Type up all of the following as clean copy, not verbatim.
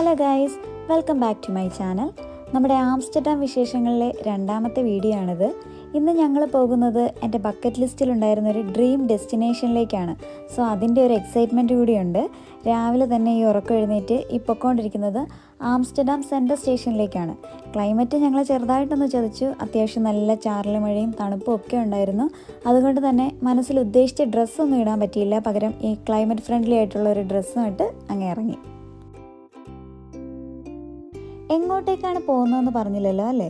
Hello guys, welcome back to my channel. നമ്മുടെ Amsterdam വിശേഷങ്ങളിലെ രണ്ടാമത്തെ വീഡിയോ ആണിത്. ഇന്ന് ഞങ്ങൾ പോകുന്നത് എൻ്റെ ബക്കറ്റ് ലിസ്റ്റിലുണ്ടായിരുന്ന ഒരു ഡ്രീം ഡെസ്റ്റിനേഷനിലേക്കാണ്. സോ അതിൻ്റെ ഒരു എക്സൈറ്റ്മെൻറ്റ് കൂടിയുണ്ട്. രാവിലെ തന്നെ ഈ ഉറക്കം എഴുന്നേറ്റ് ഈ പൊക്കോണ്ടിരിക്കുന്നത് ആംസ്റ്റർഡാം സെൻട്രൽ സ്റ്റേഷനിലേക്കാണ്. ക്ലൈമറ്റ് ഞങ്ങളെ ചെറുതായിട്ടൊന്ന് ചതിച്ചു. അത്യാവശ്യം നല്ല ചാറൽ മഴയും തണുപ്പും ഒക്കെ ഉണ്ടായിരുന്നു. അതുകൊണ്ട് തന്നെ മനസ്സിൽ ഉദ്ദേശിച്ച ഡ്രസ്സൊന്നും ഇടാൻ പറ്റിയില്ല. പകരം ഈ ക്ലൈമറ്റ് ഫ്രണ്ട്ലി ആയിട്ടുള്ള ഒരു ഡ്രസ്സും ഇട്ട് അങ്ങ് ഇറങ്ങി. എങ്ങോട്ടേക്കാണ് പോകുന്നതെന്ന് പറഞ്ഞില്ലല്ലോ അല്ലേ?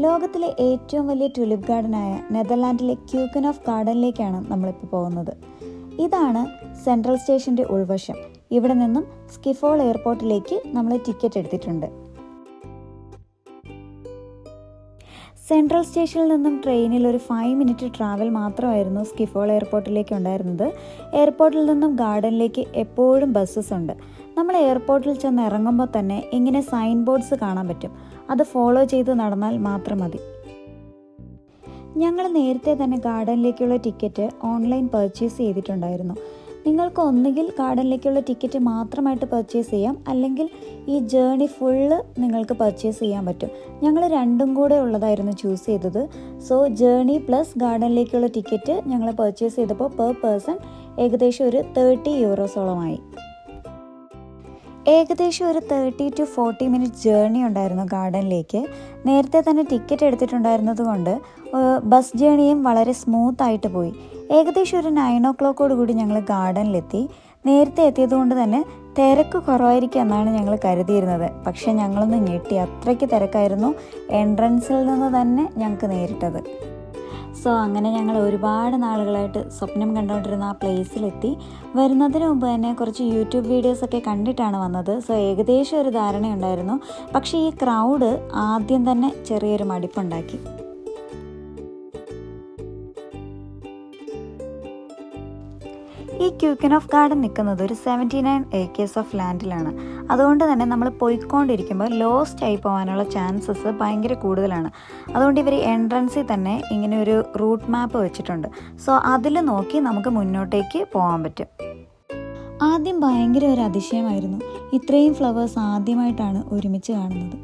ലോകത്തിലെ ഏറ്റവും വലിയ ട്യൂലിപ്പ് ഗാർഡനായ നെതർലാൻഡിലെ ക്യൂക്കൻഹോഫ് ഗാർഡനിലേക്കാണ് നമ്മളിപ്പോൾ പോകുന്നത്. ഇതാണ് സെൻട്രൽ സ്റ്റേഷൻ്റെ ഉൾവശം. ഇവിടെ നിന്നും സ്കിഫോൾ എയർപോർട്ടിലേക്ക് നമ്മൾ ടിക്കറ്റ് എടുത്തിട്ടുണ്ട്. സെൻട്രൽ സ്റ്റേഷനിൽ നിന്നും ട്രെയിനിൽ ഒരു 5 മിനിറ്റ് ട്രാവൽ മാത്രമായിരുന്നു സ്കിഫോൾ എയർപോർട്ടിലേക്ക് ഉണ്ടായിരുന്നത്. എയർപോർട്ടിൽ നിന്നും ഗാർഡനിലേക്ക് എപ്പോഴും ബസ്സസ് ഉണ്ട്. നമ്മൾ എയർപോർട്ടിൽ ചെന്ന് ഇറങ്ങുമ്പോൾ തന്നെ ഇങ്ങനെ സൈൻ ബോർഡ്സ് കാണാൻ പറ്റും. അത് ഫോളോ ചെയ്ത് നടന്നാൽ മാത്രം മതി. ഞങ്ങൾ നേരത്തെ തന്നെ ഗാർഡനിലേക്കുള്ള ടിക്കറ്റ് ഓൺലൈൻ പർച്ചേസ് ചെയ്തിട്ടുണ്ടായിരുന്നു. നിങ്ങൾക്ക് ഒന്നുകിൽ ഗാർഡനിലേക്കുള്ള ടിക്കറ്റ് മാത്രമായിട്ട് പർച്ചേസ് ചെയ്യാം, അല്ലെങ്കിൽ ഈ ജേണി ഫുള്ള് നിങ്ങൾക്ക് പർച്ചേസ് ചെയ്യാൻ പറ്റും. ഞങ്ങൾ രണ്ടും കൂടെ ഉള്ളതായിരുന്നു ചൂസ് ചെയ്തത്. സോ ജേണി പ്ലസ് ഗാർഡനിലേക്കുള്ള ടിക്കറ്റ് ഞങ്ങൾ പർച്ചേസ് ചെയ്തപ്പോൾ പെർ പേഴ്സൺ ഏകദേശം ഒരു 30 യൂറോസോളമായി. ഏകദേശം ഒരു 30 to 40 മിനിറ്റ് ജേർണി ഉണ്ടായിരുന്നു ഗാർഡനിലേക്ക്. നേരത്തെ തന്നെ ടിക്കറ്റ് എടുത്തിട്ടുണ്ടായിരുന്നത് കൊണ്ട് ബസ് ജേണിയും വളരെ സ്മൂത്ത് ആയിട്ട് പോയി. ഏകദേശം ഒരു 9 o'clock കൂടി ഞങ്ങൾ ഗാർഡനിലെത്തി. നേരത്തെ എത്തിയത് കൊണ്ട് തന്നെ തിരക്ക് കുറവായിരിക്കും എന്നാണ് ഞങ്ങൾ കരുതിയിരുന്നത്. പക്ഷേ ഞങ്ങളൊന്ന് ഞെട്ടി, അത്രയ്ക്ക് തിരക്കായിരുന്നു. എൻട്രൻസിൽ നിന്ന് തന്നെ ഞങ്ങൾക്ക് നേരിട്ടത്. സോ അങ്ങനെ ഞങ്ങൾ ഒരുപാട് നാളുകളായിട്ട് സ്വപ്നം കണ്ടുകൊണ്ടിരുന്ന ആ പ്ലേസിലെത്തി. വരുന്നതിന് മുമ്പ് തന്നെ കുറച്ച് യൂട്യൂബ് വീഡിയോസൊക്കെ കണ്ടിട്ടാണ് വന്നത്. സോ ഏകദേശം ഒരു ധാരണയുണ്ടായിരുന്നു. പക്ഷേ ഈ ക്രൗഡ് ആദ്യം തന്നെ ചെറിയൊരു മടിപ്പുണ്ടാക്കി. ഈ ക്യൂക്കൻഹോഫ് ഗാർഡൻ നിൽക്കുന്നത് ഒരു 79 acres ഓഫ് ലാൻഡിലാണ്. അതുകൊണ്ട് തന്നെ നമ്മൾ പോയിക്കൊണ്ടിരിക്കുമ്പോൾ ലോസ്റ്റ് ആയി പോകാനുള്ള ചാൻസസ് ഭയങ്കര കൂടുതലാണ്. അതുകൊണ്ട് ഇവർ എൻട്രൻസിൽ തന്നെ ഇങ്ങനെ ഒരു റൂട്ട് മാപ്പ് വെച്ചിട്ടുണ്ട്. സോ അതിൽ നോക്കി നമുക്ക് മുന്നോട്ടേക്ക് പോകാൻ പറ്റും. ആദ്യം ഭയങ്കര ഒരു അതിശയമായിരുന്നു. ഇത്രയും ഫ്ലവേഴ്സ് ആദ്യമായിട്ടാണ് ഒരുമിച്ച് കാണുന്നത്.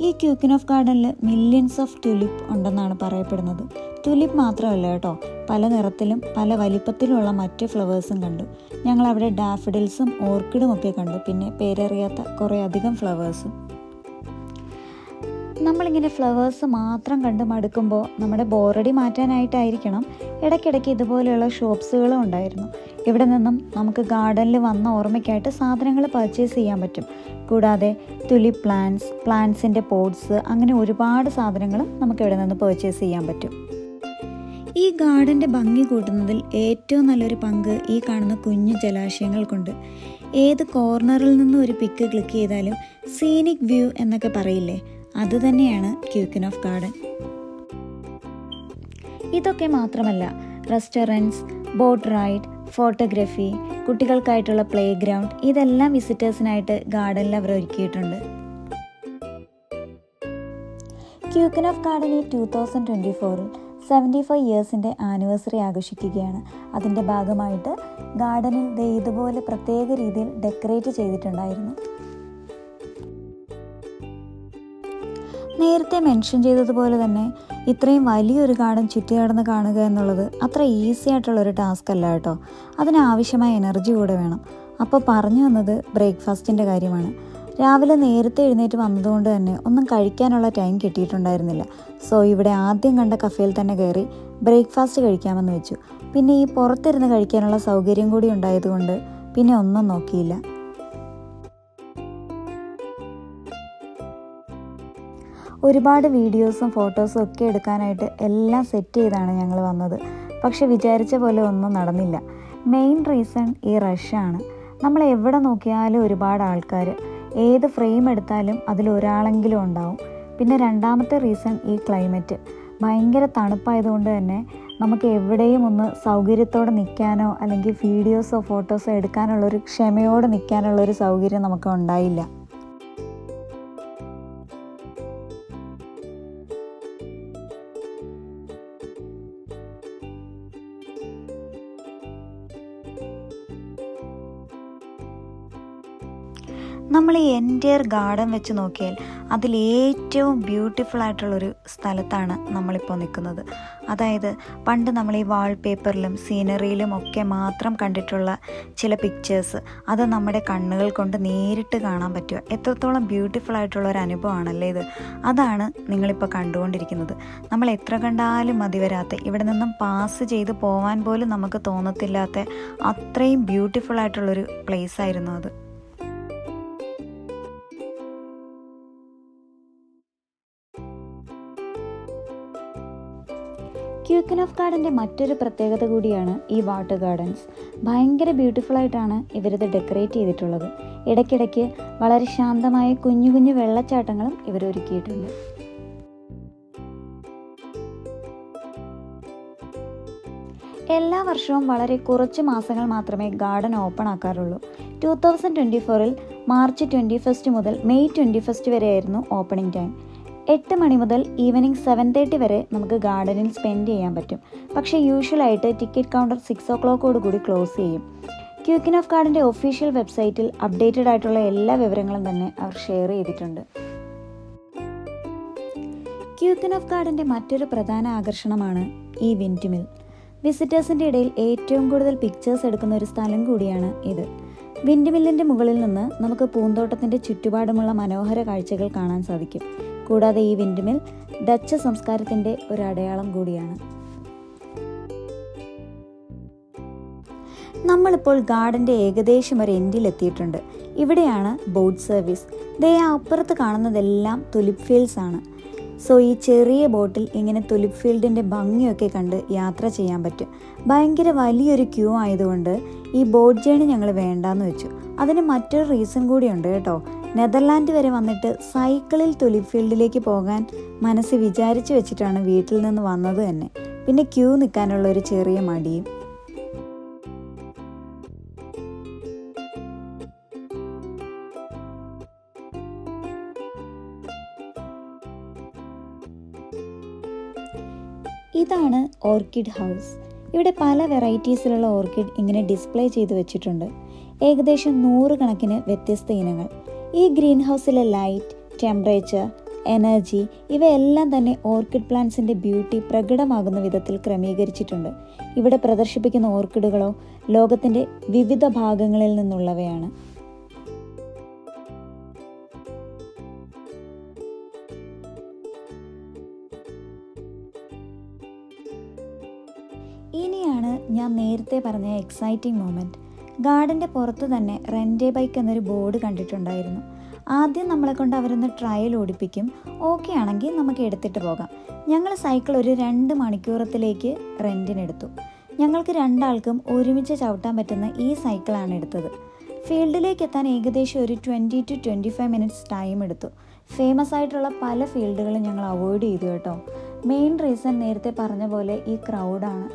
ഈ ക്യൂക്കൻഹോഫ് ഗാർഡനിൽ മില്യൺസ് ഓഫ് ട്യൂലിപ്പ് ഉണ്ടെന്നാണ് പറയപ്പെടുന്നത്. ട്യൂലിപ്പ് മാത്രമല്ല കേട്ടോ, പല നിറത്തിലും പല വലിപ്പത്തിലുമുള്ള മറ്റ് ഫ്ലവേഴ്സും കണ്ടു. ഞങ്ങൾ അവിടെ ഡാഫഡിൽസും ഓർക്കിഡും ഒക്കെ കണ്ടു. പിന്നെ പേരറിയാത്ത കുറേ അധികം ഫ്ലവേഴ്സും. നമ്മളിങ്ങനെ ഫ്ലവേഴ്സ് മാത്രം കണ്ട് മടുക്കുമ്പോൾ നമ്മുടെ ബോറടി മാറ്റാനായിട്ടായിരിക്കണം ഇടയ്ക്കിടയ്ക്ക് ഇതുപോലെയുള്ള ഷോപ്സുകളും ഉണ്ടായിരുന്നു. ഇവിടെ നിന്നും നമുക്ക് ഗാർഡനിൽ വന്ന ഓർമ്മയ്ക്കായിട്ട് സാധനങ്ങൾ പർച്ചേസ് ചെയ്യാൻ പറ്റും. കൂടാതെ തുലിപ്പ് പ്ലാന്റ്സിൻ്റെ പോട്ട്സ്, അങ്ങനെ ഒരുപാട് സാധനങ്ങളും നമുക്ക് ഇവിടെ നിന്ന് പർച്ചേസ് ചെയ്യാൻ പറ്റും. ഈ ഗാർഡൻ്റെ ഭംഗി കൂട്ടുന്നതിൽ ഏറ്റവും നല്ലൊരു പങ്ക് ഈ കാണുന്ന കുഞ്ഞു ജലാശയങ്ങൾക്കുണ്ട്. ഏത് കോർണറിൽ നിന്നും ഒരു പിക്ക് ക്ലിക്ക് ചെയ്താലും സീനിക് വ്യൂ എന്നൊക്കെ പറയില്ലേ, അത് തന്നെയാണ് ക്യൂക്കൻഹോഫ് ഗാർഡൻ. ഇതൊക്കെ മാത്രമല്ല, റെസ്റ്റോറൻറ്റ്സ്, ബോട്ട് റൈഡ്, ഫോട്ടോഗ്രാഫി, കുട്ടികൾക്കായിട്ടുള്ള പ്ലേ ഗ്രൗണ്ട്, ഇതെല്ലാം വിസിറ്റേഴ്സിനായിട്ട് ഗാർഡനിൽ അവർ ഒരുക്കിയിട്ടുണ്ട്. ക്യൂക്കൻഹോഫ് ഗാർഡൻ ഈ 2024 75 ഇയേഴ്സിൻ്റെ ആനിവേഴ്സറി ആഘോഷിക്കുകയാണ്. അതിൻ്റെ ഭാഗമായിട്ട് ഗാർഡനിൽ ഇതുപോലെ പ്രത്യേക രീതിയിൽ ഡെക്കറേറ്റ് ചെയ്തിട്ടുണ്ടായിരുന്നു. നേരത്തെ മെൻഷൻ ചെയ്തതുപോലെ തന്നെ ഇത്രയും വലിയൊരു ഗാർഡൻ ചുറ്റിനടന്ന് കാണുക എന്നുള്ളത് അത്ര ഈസി ആയിട്ടുള്ളൊരു ടാസ്ക് അല്ല കേട്ടോ. അതിനാവശ്യമായ എനർജി കൂടെ വേണം. അപ്പോൾ പറഞ്ഞു വന്നത് ബ്രേക്ക്ഫാസ്റ്റിൻ്റെ കാര്യമാണ്. രാവിലെ നേരത്തെ എഴുന്നേറ്റ് വന്നതുകൊണ്ട് തന്നെ ഒന്നും കഴിക്കാനുള്ള ടൈം കിട്ടിയിട്ടുണ്ടായിരുന്നില്ല. സോ ഇവിടെ ആദ്യം കണ്ട കഫേയിൽ തന്നെ കയറി ബ്രേക്ക്ഫാസ്റ്റ് കഴിക്കാമെന്ന് വെച്ചു. പിന്നെ ഈ പുറത്തിരുന്ന് കഴിക്കാനുള്ള സൗകര്യം കൂടി ഉണ്ടായതുകൊണ്ട് പിന്നെ ഒന്നും നോക്കിയില്ല. ഒരുപാട് വീഡിയോസും ഫോട്ടോസും ഒക്കെ എടുക്കാനായിട്ട് എല്ലാം സെറ്റ് ചെയ്താണ് ഞങ്ങൾ വന്നത്. പക്ഷെ വിചാരിച്ച പോലെ ഒന്നും നടന്നില്ല. മെയിൻ റീസൺ ഈ റഷാണ്. നമ്മൾ എവിടെ നോക്കിയാലും ഒരുപാട് ആൾക്കാർ, ഏത് ഫ്രെയിം എടുത്താലും അതിലൊരാളെങ്കിലും ഉണ്ടാവും. പിന്നെ രണ്ടാമത്തെ റീസൺ ഈ ക്ലൈമറ്റ് ഭയങ്കര തണുപ്പായതുകൊണ്ട് തന്നെ നമുക്ക് എവിടെയും ഒന്ന് സൗകര്യത്തോടെ നിൽക്കാനോ അല്ലെങ്കിൽ വീഡിയോസോ ഫോട്ടോസോ എടുക്കാനുള്ളൊരു ക്ഷമയോടെ നിൽക്കാനുള്ളൊരു സൗകര്യം നമുക്ക് ഉണ്ടായില്ല. നമ്മൾ ഈ എൻറ്റയർ ഗാർഡൻ വെച്ച് നോക്കിയാൽ അതിലേറ്റവും ബ്യൂട്ടിഫുൾ ആയിട്ടുള്ളൊരു സ്ഥലത്താണ് നമ്മളിപ്പോൾ നിൽക്കുന്നത്. അതായത് പണ്ട് നമ്മൾ ഈ വാൾപേപ്പറിലും സീനറിയിലും ഒക്കെ മാത്രം കണ്ടിട്ടുള്ള ചില പിക്ചേഴ്സ്, അത് നമ്മുടെ കണ്ണുകൾ കൊണ്ട് നേരിട്ട് കാണാൻ പറ്റുക. എത്രത്തോളം ബ്യൂട്ടിഫുൾ ആയിട്ടുള്ള ഒരു അനുഭവമാണല്ലേ ഇത്. അതാണ് നിങ്ങളിപ്പോൾ കണ്ടുകൊണ്ടിരിക്കുന്നത്. നമ്മൾ എത്ര കണ്ടാലും മതി വരാത്ത, ഇവിടെ നിന്നും പാസ് ചെയ്ത് പോകാൻ പോലും നമുക്ക് തോന്നത്തില്ലാത്ത അത്രയും ബ്യൂട്ടിഫുൾ ആയിട്ടുള്ളൊരു പ്ലേസ് ആയിരുന്നു അത്. ക്യൂക്കൻ ഓഫ് ഗാർഡൻ്റെ മറ്റൊരു പ്രത്യേകത കൂടിയാണ് ഈ വാട്ടർ ഗാർഡൻസ്. ഭയങ്കര ബ്യൂട്ടിഫുള്ളായിട്ടാണ് ഇവരിത് ഡെക്കറേറ്റ് ചെയ്തിട്ടുള്ളത്. ഇടയ്ക്കിടയ്ക്ക് വളരെ ശാന്തമായ കുഞ്ഞു കുഞ്ഞു വെള്ളച്ചാട്ടങ്ങളും ഇവരൊരുക്കിയിട്ടുണ്ട്. എല്ലാ വർഷവും വളരെ കുറച്ച് മാസങ്ങൾ മാത്രമേ ഗാർഡൻ ഓപ്പൺ ആക്കാറുള്ളൂ. 2024 മാർച്ച് 21 മുതൽ മെയ് 21 വരെയായിരുന്നു ഓപ്പണിംഗ് ടൈം. 8 മണി മുതൽ ഈവനിങ് 7:30 വരെ നമുക്ക് ഗാർഡനിൽ സ്പെൻഡ് ചെയ്യാൻ പറ്റും. പക്ഷേ യൂഷ്വലായിട്ട് ടിക്കറ്റ് കൗണ്ടർ 6 o'clock കൂടി ക്ലോസ് ചെയ്യും. ക്യൂക്കൻ ഓഫ് ഗാർഡൻ്റെ ഒഫീഷ്യൽ വെബ്സൈറ്റിൽ അപ്ഡേറ്റഡ് ആയിട്ടുള്ള എല്ലാ വിവരങ്ങളും തന്നെ അവർ ഷെയർ ചെയ്തിട്ടുണ്ട്. ക്യൂക്കൻ ഓഫ് ഗാർഡൻ്റെ മറ്റൊരു പ്രധാന ആകർഷണമാണ് ഈ വിൻഡ് മിൽ. വിസിറ്റേഴ്സിൻ്റെ ഇടയിൽ ഏറ്റവും കൂടുതൽ പിക്ചേഴ്സ് എടുക്കുന്ന ഒരു സ്ഥലം കൂടിയാണ് ഇത്. വിൻഡ് മില്ലിൻ്റെ മുകളിൽ നിന്ന് നമുക്ക് പൂന്തോട്ടത്തിൻ്റെ ചുറ്റുപാടുമുള്ള മനോഹര കാഴ്ചകൾ കാണാൻ സാധിക്കും. കൂടാതെ ഈ വിൻഡ് മിൽ ഡച്ച് സംസ്കാരത്തിൻ്റെ ഒരു അടയാളം കൂടിയാണ്. നമ്മളിപ്പോൾ ഗാർഡൻ്റെ ഏകദേശം ഒരു എൻഡിലെത്തിയിട്ടുണ്ട്. ഇവിടെയാണ് ബോട്ട് സർവീസ്. ദേ അപ്പുറത്ത് കാണുന്നതെല്ലാം തുലിപ് ഫീൽഡ്സ് ആണ്. സോ ഈ ചെറിയ ബോട്ടിൽ ഇങ്ങനെ തുലിപ് ഫീൽഡിൻ്റെ ഭംഗിയൊക്കെ കണ്ട് യാത്ര ചെയ്യാൻ പറ്റും. ഭയങ്കര വലിയൊരു ക്യൂ ആയതുകൊണ്ട് ഈ ബോട്ട് ജേണി ഞങ്ങൾ വേണ്ടാന്ന് വെച്ചു. അതിന് മറ്റൊരു റീസൺ കൂടിയുണ്ട് കേട്ടോ. നെതർലാൻഡ് വരെ വന്നിട്ട് സൈക്കിളിൽ തുലിപ് ഫീൽഡിലേക്ക് പോകാൻ മനസ്സ് വിചാരിച്ചു വെച്ചിട്ടാണ് വീട്ടിൽ നിന്ന് വന്നത് തന്നെ. പിന്നെ ക്യൂ നിൽക്കാനുള്ള ഒരു ചെറിയ മടിയും. ഇതാണ് ഓർക്കിഡ് ഹൗസ്. ഇവിടെ പല വെറൈറ്റീസിലുള്ള ഓർക്കിഡ് ഇങ്ങനെ ഡിസ്പ്ലേ ചെയ്ത് വെച്ചിട്ടുണ്ട്. ഏകദേശം 100 കണക്കിന് വ്യത്യസ്ത ഇനങ്ങൾ. ഈ ഗ്രീൻ ഹൗസിലെ ലൈറ്റ്, ടെമ്പറേച്ചർ, എനർജി ഇവയെല്ലാം തന്നെ ഓർക്കിഡ് പ്ലാന്റ്സിൻ്റെ ബ്യൂട്ടി പ്രകടമാകുന്ന വിധത്തിൽ ക്രമീകരിച്ചിട്ടുണ്ട്. ഇവിടെ പ്രദർശിപ്പിക്കുന്ന ഓർക്കിഡുകളോ ലോകത്തിൻ്റെ വിവിധ ഭാഗങ്ങളിൽ നിന്നുള്ളവയാണ്. ഇനിയാണ് ഞാൻ നേരത്തെ പറഞ്ഞ എക്സൈറ്റിംഗ് മൊമെൻറ്റ്. ഗാർഡൻ്റെ പുറത്ത് തന്നെ റെൻ്റ് എ ബൈക്ക് എന്നൊരു ബോർഡ് കണ്ടിട്ടുണ്ടായിരുന്നു. ആദ്യം നമ്മളെ കൊണ്ട് അവരൊന്ന് ട്രയൽ ഓടിപ്പിക്കും. ഓക്കെ ആണെങ്കിൽ നമുക്ക് എടുത്തിട്ട് പോകാം. ഞങ്ങൾ സൈക്കിൾ ഒരു 2 മണിക്കൂറത്തിലേക്ക് റെൻറ്റിനെടുത്തു. ഞങ്ങൾക്ക് 2 ആൾക്കും ഒരുമിച്ച് ചവിട്ടാൻ പറ്റുന്ന ഈ സൈക്കിളാണ് എടുത്തത്. ഫീൽഡിലേക്ക് എത്താൻ ഏകദേശം ഒരു 20 to 25 മിനിറ്റ്സ് ടൈം എടുത്തു. ഫേമസ് ആയിട്ടുള്ള പല ഫീൽഡുകളും ഞങ്ങൾ അവോയ്ഡ് ചെയ്തു കേട്ടോ. മെയിൻ റീസൺ നേരത്തെ പറഞ്ഞ പോലെ ഈ ക്രൗഡാണ്.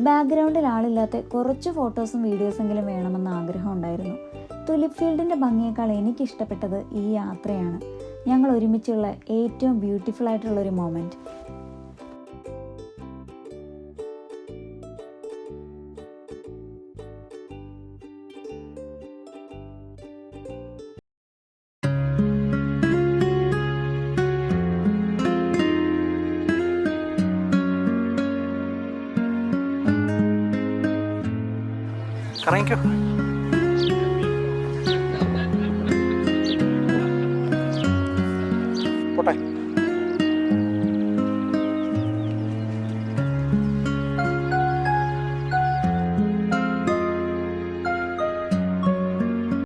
ബാക്ക്ഗ്രൗണ്ടിൽ ആളില്ലാത്ത കുറച്ച് ഫോട്ടോസും വീഡിയോസെങ്കിലും വേണമെന്ന് ആഗ്രഹം ഉണ്ടായിരുന്നു. തുലിപ് ഫീൽഡിൻ്റെ ഭംഗിയേക്കാൾ എനിക്കിഷ്ടപ്പെട്ടത് ഈ യാത്രയാണ്. ഞങ്ങൾ ഒരുമിച്ചുള്ള ഏറ്റവും ബ്യൂട്ടിഫുൾ ആയിട്ടുള്ളൊരു മൊമെൻറ്റ്. കറങ്ങിക്കോ.